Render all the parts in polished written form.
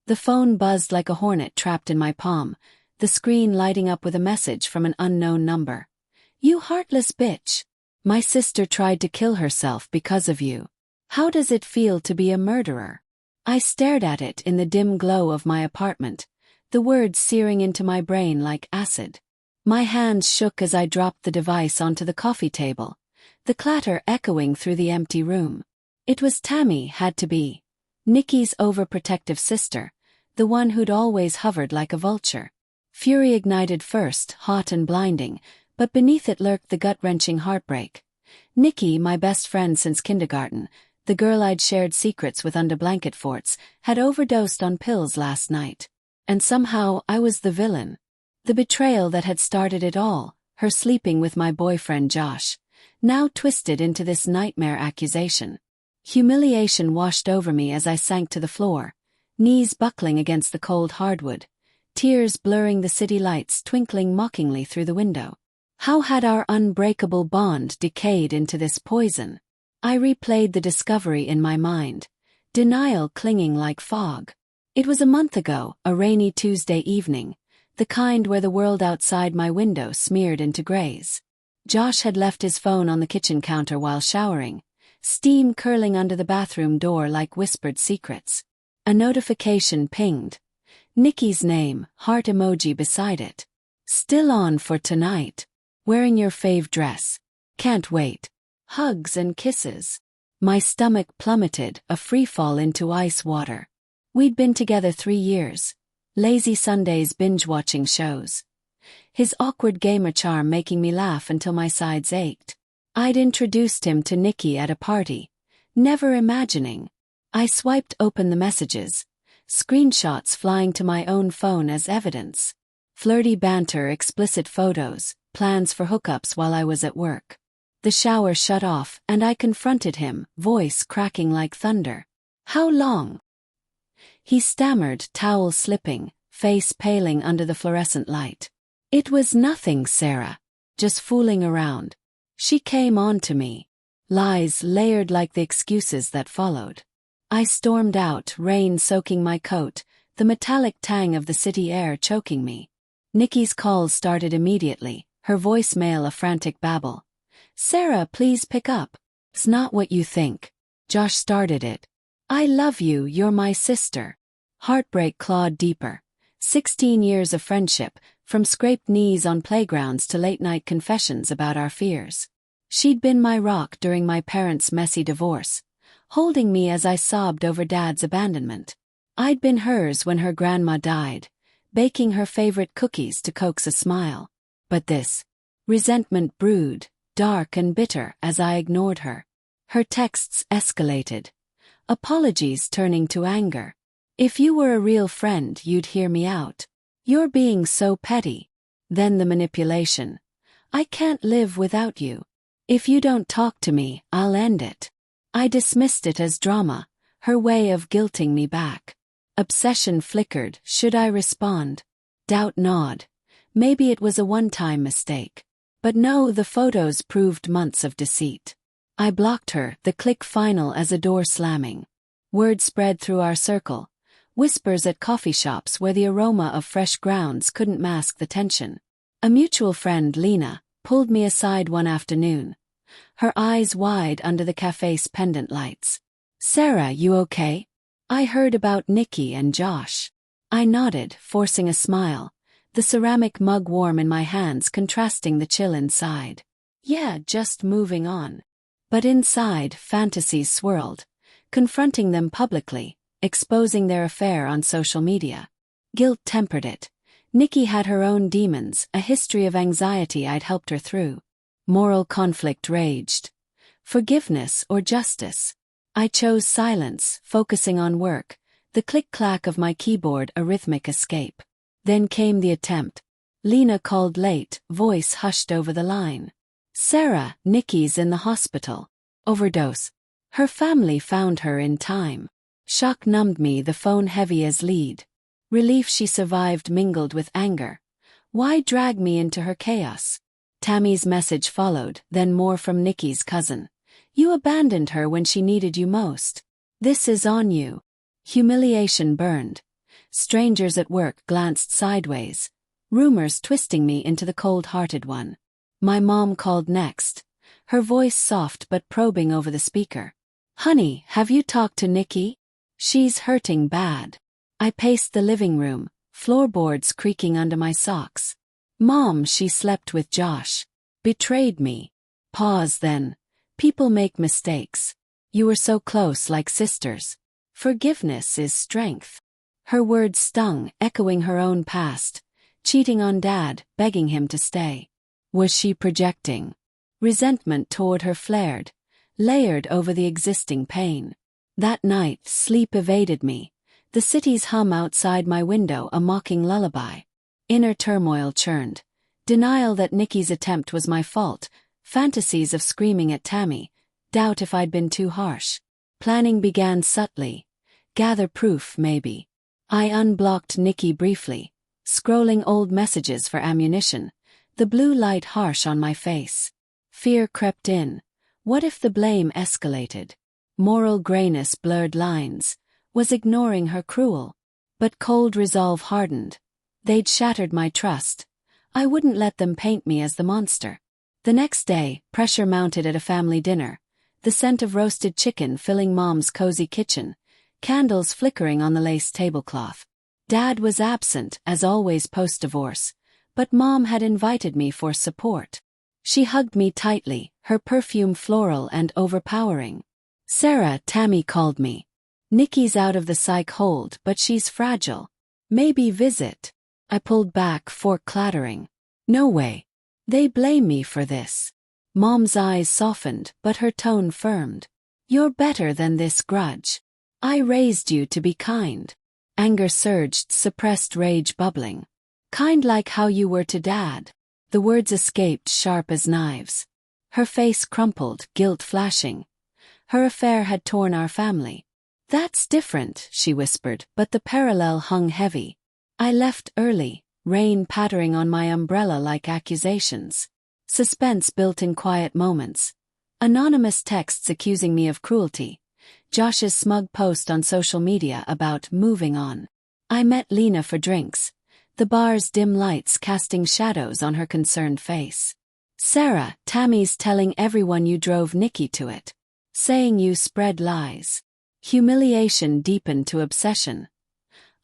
The phone buzzed like a hornet trapped in my palm, the screen lighting up with a message from an unknown number. "You heartless bitch. My sister tried to kill herself because of you. How does it feel to be a murderer?" I stared at it in the dim glow of my apartment, the words searing into my brain like acid. My hands shook as I dropped the device onto the coffee table, the clatter echoing through the empty room. It was Tammy, had to be. Nikki's overprotective sister, the one who'd always hovered like a vulture. Fury ignited first, hot and blinding, but beneath it lurked the gut-wrenching heartbreak. Nikki, my best friend since kindergarten, the girl I'd shared secrets with under blanket forts, had overdosed on pills last night. And somehow I was the villain. The betrayal that had started it all, her sleeping with my boyfriend Josh, now twisted into this nightmare accusation. Humiliation washed over me as I sank to the floor, knees buckling against the cold hardwood, tears blurring the city lights twinkling mockingly through the window. How had our unbreakable bond decayed into this poison? I replayed the discovery in my mind, denial clinging like fog. It was a month ago, a rainy Tuesday evening, the kind where the world outside my window smeared into grays. Josh had left his phone on the kitchen counter while showering, steam curling under the bathroom door like whispered secrets. A notification pinged. Nikki's name, heart emoji beside it. "Still on for tonight. Wearing your fave dress. Can't wait." Hugs and kisses. My stomach plummeted, a freefall into ice water. We'd been together 3 years. Lazy Sundays binge-watching shows. His awkward gamer charm making me laugh until my sides ached. I'd introduced him to Nikki at a party, never imagining. I swiped open the messages, screenshots flying to my own phone as evidence. Flirty banter, explicit photos, plans for hookups while I was at work. The shower shut off, and I confronted him, voice cracking like thunder. "How long?" He stammered, towel slipping, face paling under the fluorescent light. "It was nothing, Sarah. Just fooling around." She came on to me. Lies layered like the excuses that followed. I stormed out, rain soaking my coat, the metallic tang of the city air choking me. Nikki's calls started immediately, her voicemail a frantic babble. "Sarah, please pick up. It's not what you think." Josh started it. "I love you, you're my sister." Heartbreak clawed deeper. 16 years of friendship, from scraped knees on playgrounds to late-night confessions about our fears. She'd been my rock during my parents' messy divorce, holding me as I sobbed over Dad's abandonment. I'd been hers when her grandma died, baking her favorite cookies to coax a smile. But this resentment brewed, dark and bitter as I ignored her. Her texts escalated. Apologies turning to anger. "If you were a real friend, you'd hear me out. You're being so petty." Then the manipulation. "I can't live without you. If you don't talk to me, I'll end it." I dismissed it as drama, her way of guilting me back. Obsession flickered, should I respond? Doubt gnawed. Maybe it was a one-time mistake. But no, the photos proved months of deceit. I blocked her, the click final as a door slamming. Word spread through our circle. Whispers at coffee shops where the aroma of fresh grounds couldn't mask the tension. A mutual friend, Lena, pulled me aside one afternoon, her eyes wide under the cafe's pendant lights. "Sarah, you okay? I heard about Nikki and Josh." I nodded, forcing a smile, the ceramic mug warm in my hands contrasting the chill inside. "Yeah, just moving on." But inside, fantasies swirled, confronting them publicly, exposing their affair on social media. Guilt tempered it. Nikki had her own demons, a history of anxiety I'd helped her through. Moral conflict raged. Forgiveness or justice? I chose silence, focusing on work, the click-clack of my keyboard a rhythmic escape. Then came the attempt. Lena called late, voice hushed over the line. "Sarah, Nikki's in the hospital. Overdose. Her family found her in time." Shock numbed me, the phone heavy as lead. Relief she survived mingled with anger. Why drag me into her chaos? Tammy's message followed, then more from Nikki's cousin. "You abandoned her when she needed you most. This is on you." Humiliation burned. Strangers at work glanced sideways, rumors twisting me into the cold-hearted one. My mom called next, her voice soft but probing over the speaker. "Honey, have you talked to Nikki? She's hurting bad." I paced the living room, floorboards creaking under my socks. "Mom, she slept with Josh. Betrayed me." Pause then. "People make mistakes. You were so close, like sisters. Forgiveness is strength." Her words stung, echoing her own past. Cheating on Dad, begging him to stay. Was she projecting? Resentment toward her flared, layered over the existing pain. That night, sleep evaded me. The city's hum outside my window a mocking lullaby. Inner turmoil churned. Denial that Nikki's attempt was my fault, fantasies of screaming at Tammy, doubt if I'd been too harsh. Planning began subtly. Gather proof, maybe. I unblocked Nikki briefly, scrolling old messages for ammunition, the blue light harsh on my face. Fear crept in. What if the blame escalated? Moral grayness blurred lines. Was ignoring her cruel? But cold resolve hardened. They'd shattered my trust. I wouldn't let them paint me as the monster. The next day, pressure mounted at a family dinner. The scent of roasted chicken filling Mom's cozy kitchen, candles flickering on the lace tablecloth. Dad was absent, as always post-divorce, but Mom had invited me for support. She hugged me tightly, her perfume floral and overpowering. "Sarah," Tammy called me. "Nikki's out of the psych hold, but she's fragile. Maybe visit." I pulled back, fork clattering. "No way. They blame me for this." Mom's eyes softened, but her tone firmed. "You're better than this grudge. I raised you to be kind." Anger surged, suppressed rage bubbling. "Kind like how you were to Dad." The words escaped sharp as knives. Her face crumpled, guilt flashing. Her affair had torn our family. "That's different," she whispered, but the parallel hung heavy. I left early, rain pattering on my umbrella like accusations. Suspense built in quiet moments. Anonymous texts accusing me of cruelty. Josh's smug post on social media about moving on. I met Lena for drinks, the bar's dim lights casting shadows on her concerned face. "Sarah, Tammy's telling everyone you drove Nikki to it. Saying you spread lies." Humiliation deepened to obsession.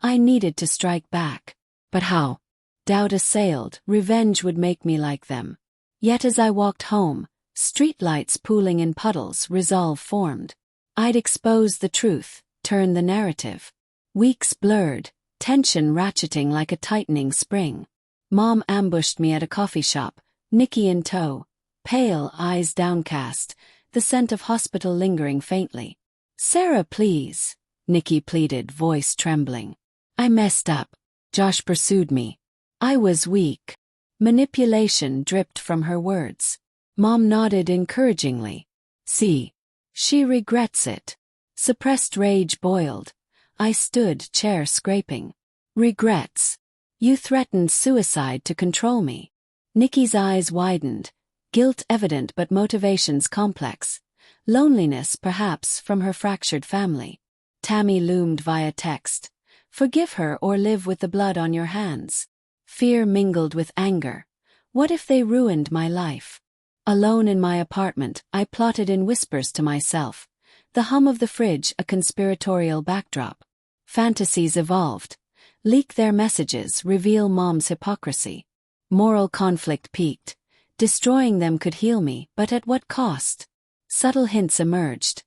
I needed to strike back. But how? Doubt assailed, revenge would make me like them. Yet as I walked home, streetlights pooling in puddles, resolve formed. I'd expose the truth, turn the narrative. Weeks blurred, tension ratcheting like a tightening spring. Mom ambushed me at a coffee shop, Nikki in tow, pale, eyes downcast, the scent of hospital lingering faintly. "Sarah, please," Nikki pleaded, voice trembling. "I messed up." Josh pursued me. I was weak. Manipulation dripped from her words. Mom nodded encouragingly. "See. She regrets it." Suppressed rage boiled. I stood, chair scraping. "Regrets? You threatened suicide to control me." Nikki's eyes widened, guilt evident but motivations complex. Loneliness, perhaps, from her fractured family. Tammy loomed via text. "Forgive her or live with the blood on your hands." Fear mingled with anger. What if they ruined my life? Alone in my apartment, I plotted in whispers to myself. The hum of the fridge a conspiratorial backdrop. Fantasies evolved. Leak their messages, reveal Mom's hypocrisy. Moral conflict peaked. Destroying them could heal me, but at what cost? Subtle hints emerged.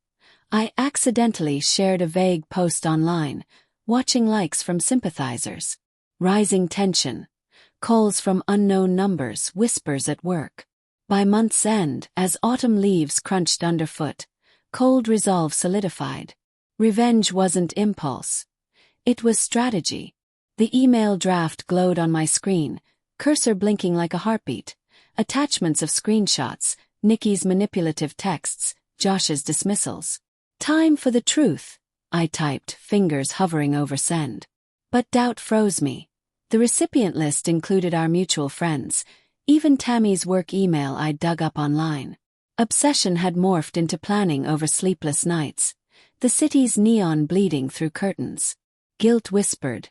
I accidentally shared a vague post online, watching likes from sympathizers. Rising tension. Calls from unknown numbers, whispers at work. By month's end, as autumn leaves crunched underfoot, cold resolve solidified. Revenge wasn't impulse. It was strategy. The email draft glowed on my screen, cursor blinking like a heartbeat. Attachments of screenshots, Nikki's manipulative texts, Josh's dismissals. "Time for the truth," I typed, fingers hovering over send. But doubt froze me. The recipient list included our mutual friends, even Tammy's work email I'd dug up online. Obsession had morphed into planning over sleepless nights, the city's neon bleeding through curtains. Guilt whispered,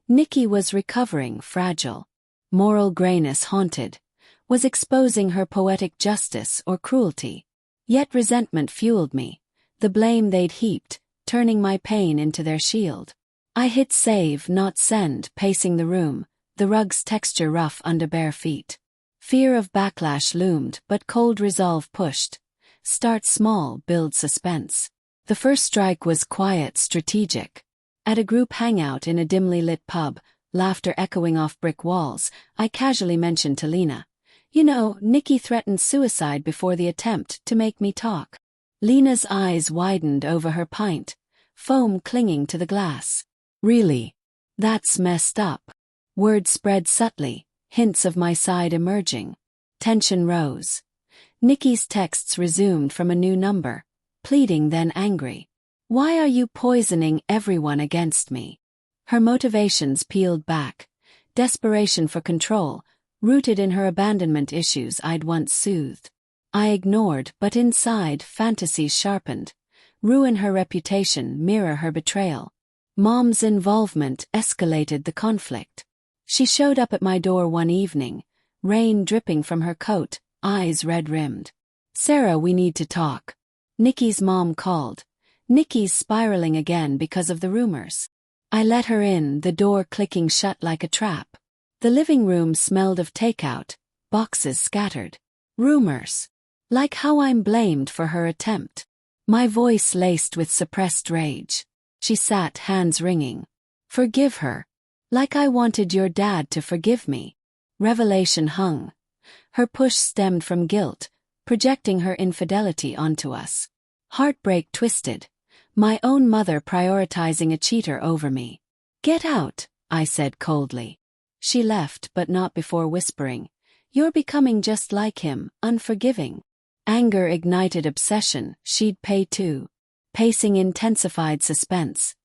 Nikki was recovering, fragile. Moral grayness haunted, was exposing her poetic justice or cruelty. Yet resentment fueled me, the blame they'd heaped, turning my pain into their shield. I hit save, not send, pacing the room, the rug's texture rough under bare feet. Fear of backlash loomed, but cold resolve pushed. Start small, build suspense. The first strike was quiet, strategic. At a group hangout in a dimly lit pub, laughter echoing off brick walls, I casually mentioned to Lena, "You know, Nikki threatened suicide before the attempt to make me talk." Lena's eyes widened over her pint, foam clinging to the glass. "Really? That's messed up." Words spread subtly, hints of my side emerging. Tension rose. Nikki's texts resumed from a new number, pleading then angry. "Why are you poisoning everyone against me?" Her motivations peeled back. Desperation for control, rooted in her abandonment issues I'd once soothed. I ignored, but inside, fantasies sharpened. Ruin her reputation, mirror her betrayal. Mom's involvement escalated the conflict. She showed up at my door one evening, rain dripping from her coat, eyes red-rimmed. "Sarah, we need to talk." Nikki's mom called. Nikki's spiraling again because of the rumors. I let her in, the door clicking shut like a trap. The living room smelled of takeout, boxes scattered. Rumors. Like how I'm blamed for her attempt. My voice laced with suppressed rage. She sat, hands wringing. "Forgive her. Like I wanted your dad to forgive me." Revelation hung. Her push stemmed from guilt, projecting her infidelity onto us. Heartbreak twisted. My own mother prioritizing a cheater over me. "Get out," I said coldly. She left, but not before whispering, "You're becoming just like him, unforgiving." Anger ignited obsession, she'd pay too. Pacing intensified suspense.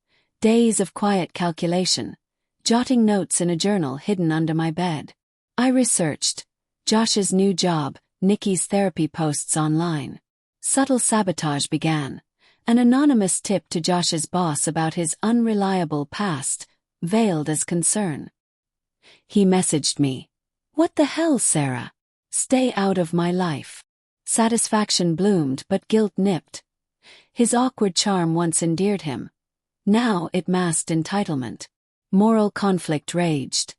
Days of quiet calculation. Jotting notes in a journal hidden under my bed. I researched. Josh's new job, Nikki's therapy posts online. Subtle sabotage began. An anonymous tip to Josh's boss about his unreliable past, veiled as concern. He messaged me. "What the hell, Sarah? Stay out of my life." Satisfaction bloomed but guilt nipped. His awkward charm once endeared him. Now it masked entitlement. Moral conflict raged.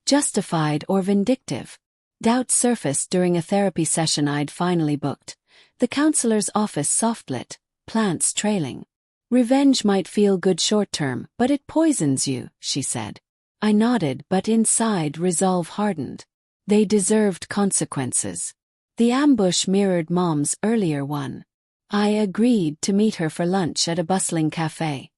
Justified or vindictive? Doubt surfaced during a therapy session I'd finally booked. The counselor's office softlit, plants trailing. "Revenge might feel good short-term, but it poisons you," she said. I nodded, but inside resolve hardened. They deserved consequences. The ambush mirrored Mom's earlier one. I agreed to meet her for lunch at a bustling cafe,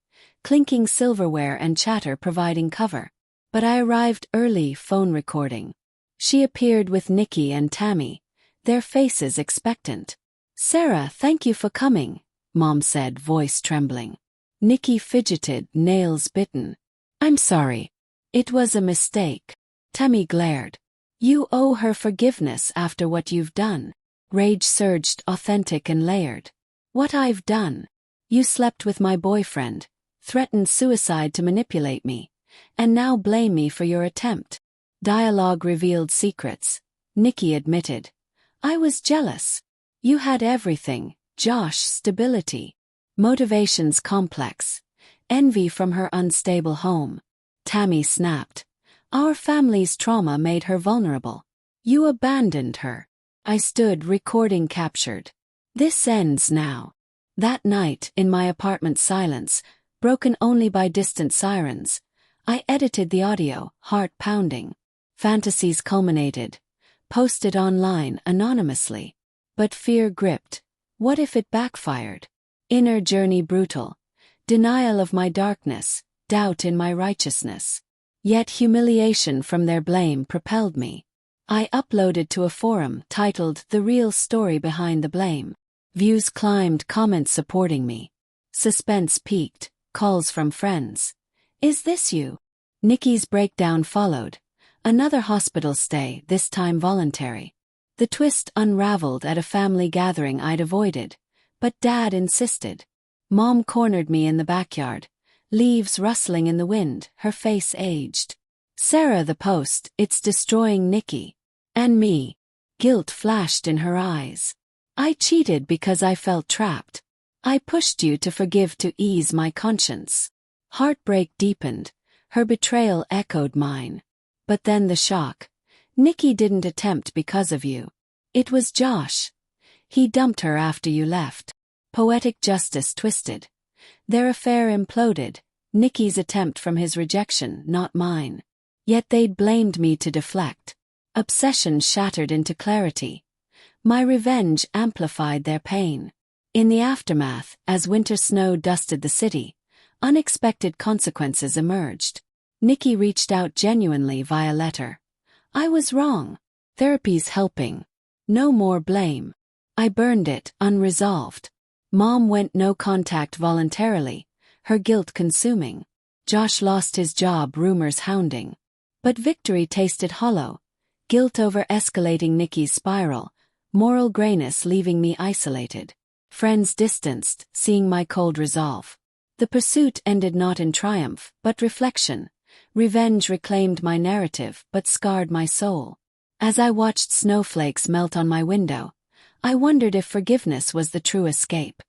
clinking silverware and chatter providing cover. But I arrived early, phone recording. She appeared with Nikki and Tammy, their faces expectant. "Sarah, thank you for coming," Mom said, voice trembling. Nikki fidgeted, nails bitten. "I'm sorry. It was a mistake." Tammy glared. "You owe her forgiveness after what you've done." Rage surged, authentic and layered. "What I've done? You slept with my boyfriend, threatened suicide to manipulate me, and now blame me for your attempt." Dialogue revealed secrets. Nikki admitted. "I was jealous. You had everything, Josh, stability. Motivations complex. Envy from her unstable home." Tammy snapped. "Our family's trauma made her vulnerable. You abandoned her." I stood, recording captured. "This ends now." That night, in my apartment's silence, broken only by distant sirens, I edited the audio, heart pounding. Fantasies culminated. Posted online anonymously. But fear gripped. What if it backfired? Inner journey brutal. Denial of my darkness, doubt in my righteousness. Yet humiliation from their blame propelled me. I uploaded to a forum titled "The Real Story Behind the Blame." Views climbed, comments supporting me. Suspense peaked, calls from friends. "Is this you?" Nikki's breakdown followed. Another hospital stay, this time voluntary. The twist unraveled at a family gathering I'd avoided, but Dad insisted. Mom cornered me in the backyard, leaves rustling in the wind, her face aged. Sarah the post, it's destroying Nikki. And me. Guilt flashed in her eyes. I cheated because I felt trapped. I pushed you to forgive to ease my conscience. Heartbreak deepened, her betrayal echoed mine. But then the shock. Nikki didn't attempt because of you. It was Josh. He dumped her after you left. Poetic justice twisted. Their affair imploded, Nikki's attempt from his rejection, not mine. Yet they'd blamed me to deflect. Obsession shattered into clarity. My revenge amplified their pain. In the aftermath, as winter snow dusted the city, unexpected consequences emerged. Nikki reached out genuinely via letter. I was wrong. Therapy's helping. No more blame. I burned it, unresolved. Mom went no contact voluntarily, her guilt consuming. Josh lost his job, rumors hounding. But victory tasted hollow. Guilt over escalating Nikki's spiral, moral grayness leaving me isolated. Friends distanced, seeing my cold resolve. The pursuit ended not in triumph, but reflection. Revenge reclaimed my narrative, but scarred my soul. As I watched snowflakes melt on my window, I wondered if forgiveness was the true escape.